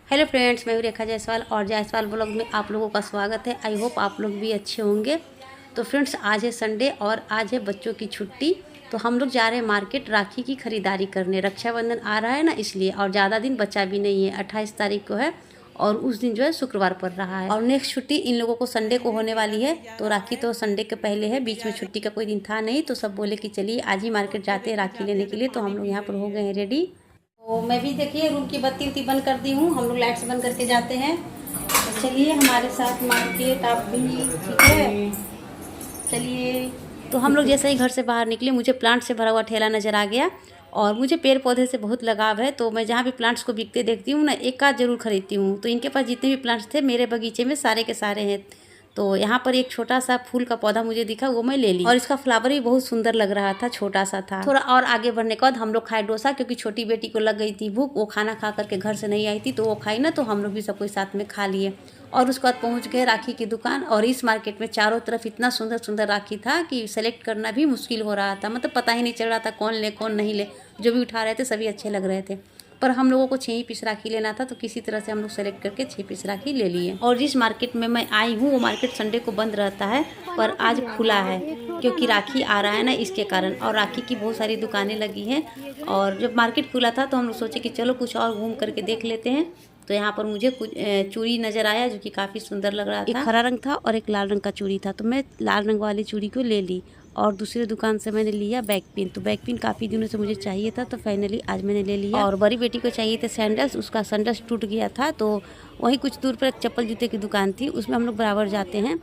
Hello friends, मैं हूँ रेखा जायसवाल और जायसवाल ब्लॉग में आप लोगों का स्वागत है। आई होप आप लोग भी अच्छे होंगे। तो फ्रेंड्स, आज है संडे और आज है बच्चों की छुट्टी। तो हम लोग जा रहे हैं मार्केट राखी की खरीदारी करने। रक्षाबंधन आ रहा है ना, इसलिए। और ज़्यादा दिन बचा भी नहीं है, 28 तारीख को है और उस दिन जो है शुक्रवार पड़ रहा है। और नेक्स्ट छुट्टी इन लोगों को संडे को होने वाली है। तो राखी तो संडे के पहले है, बीच में छुट्टी का कोई दिन था नहीं। तो सब बोले कि चलिए आज ही मार्केट जाते हैं राखी लेने के लिए। तो हम लोग यहाँ पर हो गए हैं रेडी। तो मैं भी देखिए रूम की बत्ती उत्ती बंद कर दी हूँ। हम लोग लाइट्स बंद करके जाते हैं। तो चलिए हमारे साथ मार्केट, आप भी ठीक है। चलिए। तो हम लोग जैसे ही घर से बाहर निकले, मुझे प्लांट से भरा हुआ ठेला नज़र आ गया। और मुझे पेड़ पौधे से बहुत लगाव है, तो मैं जहाँ भी प्लांट्स को बिकते देखती हूँ ना, एक आध जरूर खरीदती हूँ। तो इनके पास जितने भी प्लांट्स थे मेरे बगीचे में सारे के सारे हैं। तो यहाँ पर एक छोटा सा फूल का पौधा मुझे दिखा, वो मैं ले ली। और इसका फ्लावर भी बहुत सुंदर लग रहा था, छोटा सा था। थोड़ा और आगे बढ़ने के बाद हम लोग खाए डोसा, क्योंकि छोटी बेटी को लग गई थी भूख। वो खाना खा करके घर से नहीं आई थी, तो वो खाई ना, तो हम लोग भी सब कोई साथ में खा लिए। और उसके बाद पहुँच गए राखी की दुकान। और इस मार्केट में चारों तरफ इतना सुंदर सुंदर राखी था कि सेलेक्ट करना भी मुश्किल हो रहा था। मतलब पता ही नहीं चल रहा था कौन ले कौन नहीं ले। जो भी उठा रहे थे सभी अच्छे लग रहे थे, पर हम लोगों को 6 ही पीस राखी लेना था। तो किसी तरह से हम लोग सेलेक्ट करके 6 पीस राखी ले लिए। और जिस मार्केट में मैं आई हूँ वो मार्केट संडे को बंद रहता है, पर आज खुला है क्योंकि राखी आ रहा है ना, इसके कारण। और राखी की बहुत सारी दुकानें लगी हैं। और जब मार्केट खुला था तो हम लोग सोचे कि चलो कुछ और घूम करके देख लेते हैं। तो यहाँ पर मुझे कुछ चूड़ी नज़र आया जो कि काफ़ी सुंदर लग रहा था। एक हरा रंग था और एक लाल रंग का चूड़ी था, तो मैं लाल रंग वाली चूड़ी को ले ली। और दूसरे दुकान से मैंने लिया बैक पिन। तो बैक पिन काफ़ी दिनों से मुझे चाहिए था, तो फाइनली आज मैंने ले लिया। और बड़ी बेटी को चाहिए थे सैंडल्स, उसका सैंडल्स टूट गया था। तो वहीं कुछ दूर पर एक चप्पल जूते की दुकान थी, उसमें हम लोग बराबर जाते हैं।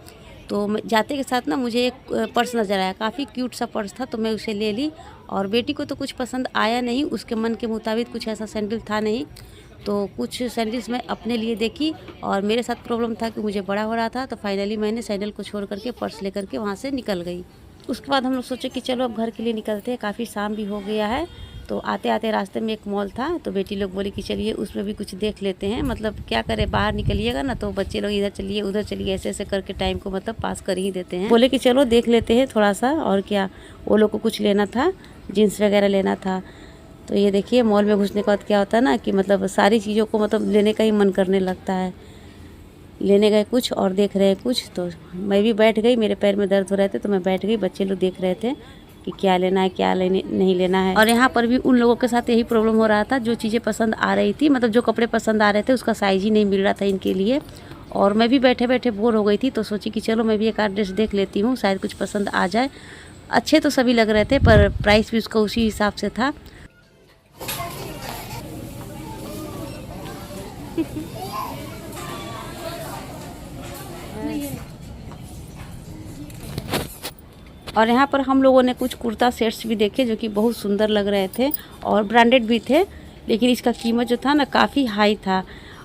तो जाते के साथ ना मुझे एक पर्स नज़र आया, काफ़ी क्यूट सा पर्स था, तो मैं उसे ले ली। और बेटी को तो कुछ पसंद आया नहीं, उसके मन के मुताबिक कुछ ऐसा सैंडल था नहीं। तो कुछ सैंडल्स मैं अपने लिए देखी और मेरे साथ प्रॉब्लम था कि मुझे बड़ा हो रहा था। तो फाइनली मैंने सैंडल को छोड़ करके पर्स लेकर के वहाँ से निकल गई। उसके बाद हम लोग सोचे कि चलो अब घर के लिए निकलते हैं, काफ़ी शाम भी हो गया है। तो आते आते रास्ते में एक मॉल था, तो बेटी लोग बोली कि चलिए उसमें भी कुछ देख लेते हैं। मतलब क्या करें, बाहर निकलिएगा ना तो बच्चे लोग इधर चलिए उधर चलिए ऐसे ऐसे करके टाइम को मतलब पास कर ही देते हैं। बोले कि चलो देख लेते हैं थोड़ा सा। और क्या, वो लोग को कुछ लेना था, जीन्स वगैरह लेना था। तो ये देखिए मॉल में घुसने के बाद क्या होता है ना कि मतलब सारी चीज़ों को मतलब लेने का ही मन करने लगता है। लेने गए कुछ और देख रहे हैं कुछ। तो मैं भी बैठ गई, मेरे पैर में दर्द हो रहे थे तो मैं बैठ गई। बच्चे लोग देख रहे थे कि क्या लेना है क्या लेने नहीं लेना है। और यहाँ पर भी उन लोगों के साथ यही प्रॉब्लम हो रहा था, जो चीज़ें पसंद आ रही थी, मतलब जो कपड़े पसंद आ रहे थे उसका साइज़ ही नहीं मिल रहा था इनके लिए। और मैं भी बैठे बैठे बोर हो गई थी, तो सोची कि चलो मैं भी एक आध ड्रेस देख लेती हूँ, शायद कुछ पसंद आ जाए। अच्छे तो सभी लग रहे थे, पर प्राइस भी उसका उसी हिसाब से था। और यहाँ पर हम लोगों ने कुछ कुर्ता सेट्स भी देखे जो कि बहुत सुंदर लग रहे थे और ब्रांडेड भी थे। लेकिन इसका कीमत जो था ना काफ़ी हाई था।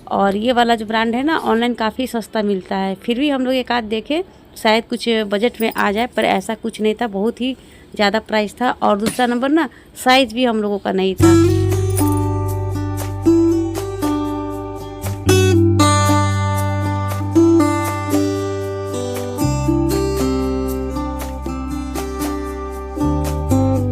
और ये वाला जो ब्रांड है ना ऑनलाइन काफ़ी सस्ता मिलता है। फिर भी हम लोग एक आध देखे, शायद कुछ बजट में आ जाए, पर ऐसा कुछ नहीं था, बहुत ही ज़्यादा प्राइस था। और दूसरा नंबर ना साइज़ भी हम लोगों का नहीं था।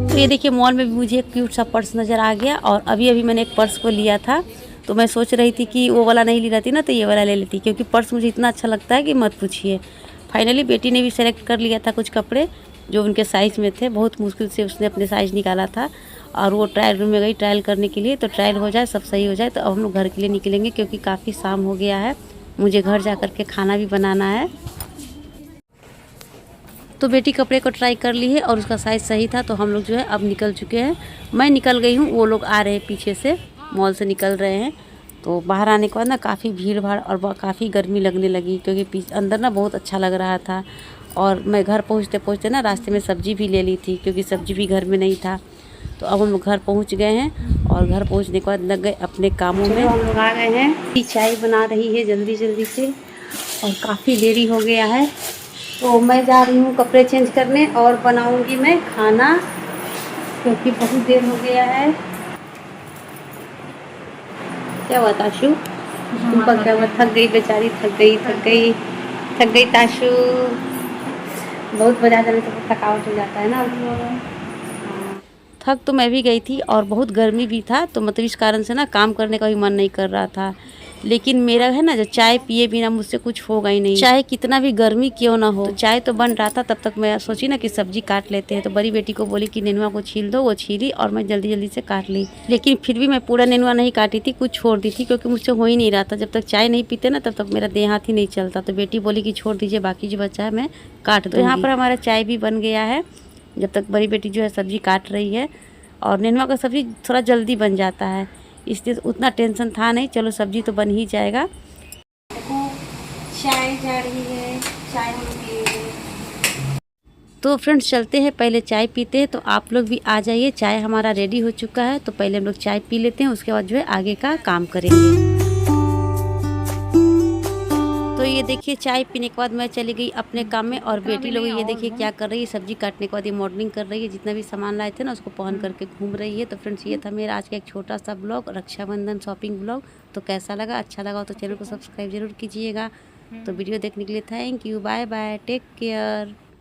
तो ये देखिए मॉल में भी मुझे एक क्यूट सा पर्स नज़र आ गया। और अभी अभी मैंने एक पर्स को लिया था, तो मैं सोच रही थी कि वो वाला नहीं ली रहती ना तो ये वाला ले लेती, क्योंकि पर्स मुझे इतना अच्छा लगता है कि मत पूछिए। फाइनली बेटी ने भी सेलेक्ट कर लिया था कुछ कपड़े जो उनके साइज़ में थे। बहुत मुश्किल से उसने अपने साइज़ निकाला था। और वो ट्रायल रूम में गई ट्रायल करने के लिए। तो ट्रायल हो जाए, सब सही हो जाए, तो अब हम लोग घर के लिए निकलेंगे, क्योंकि काफ़ी शाम हो गया है, मुझे घर जा कर के खाना भी बनाना है। तो बेटी कपड़े को ट्राई कर ली है और उसका साइज़ सही था, तो हम लोग जो है अब निकल चुके हैं। मैं निकल गई हूँ, वो लोग आ रहे हैं पीछे से, मॉल से निकल रहे हैं। तो बाहर आने के बाद ना काफ़ी भीड़ भाड़ और काफ़ी गर्मी लगने लगी, क्योंकि अंदर ना बहुत अच्छा लग रहा था। और मैं घर पहुँचते पहुँचते ना रास्ते में सब्ज़ी भी ले ली थी, क्योंकि सब्ज़ी भी घर में नहीं था। तो अब हम लोग घर पहुँच गए हैं और घर पहुँचने के बाद लग गए अपने कामों में। हम लोग आ गए हैं, चाय बना रही है जल्दी जल्दी से और काफ़ी देरी हो गया है। तो मैं जा रही हूँ कपड़े चेंज करने और बनाऊंगी मैं खाना, क्योंकि बहुत देर हो गया है। क्या हुआ ताशु, तुमका क्या हुआ? थक गई बेचारी, थक गई ताशु। बहुत बजा जाने से तो थकावट हो जाता है ना। थक तो मैं भी गई थी और बहुत गर्मी भी था, तो मतलब इस कारण से ना काम करने का भी मन नहीं कर रहा था। लेकिन मेरा है ना, जो चाय पिए बिना मुझसे कुछ होगा ही नहीं। चाहे कितना भी गर्मी क्यों ना हो, तो चाय तो बन रहा था। तब तक मैं सोची ना कि सब्जी काट लेते हैं, तो बड़ी बेटी को बोली कि नेनुआ को छील दो। वो छीली और मैं जल्दी जल्दी से काट ली। लेकिन फिर भी मैं पूरा नेनुआ नहीं काटी थी, कुछ छोड़ दी थी, क्योंकि मुझसे हो ही नहीं रहा था। जब तक चाय नहीं पीते ना, तब तक मेरा देह हाथ ही नहीं चलता। तो बेटी बोली कि छोड़ दीजिए, बाकी जो बचा है मैं काट दूँगी। तो यहाँ पर हमारा चाय भी बन गया है, जब तक बड़ी बेटी जो है सब्जी काट रही है। और नेनुआ का सब्जी थोड़ा जल्दी बन जाता है, इसलिए उतना टेंशन था नहीं। चलो सब्जी तो बन ही जाएगा। चाय जा रही है, चाय हम पिएंगे। तो फ्रेंड्स चलते हैं, पहले चाय पीते हैं। तो आप लोग भी आ जाइए, चाय हमारा रेडी हो चुका है। तो पहले हम लोग चाय पी लेते हैं, उसके बाद जो है आगे का काम करेंगे। तो ये देखिए, चाय पीने के बाद मैं चली गई अपने काम में। और बेटी लोग ये देखिए क्या कर रही है, सब्जी काटने के बाद ये मॉडलिंग कर रही है। जितना भी सामान लाए थे ना, उसको पहन करके घूम रही है। तो फ्रेंड्स ये था मेरा आज का एक छोटा सा ब्लॉग, रक्षाबंधन शॉपिंग ब्लॉग। तो कैसा लगा, अच्छा लगा तो चैनल को सब्सक्राइब जरूर कीजिएगा। तो वीडियो देखने के लिए thank you, bye bye, take care.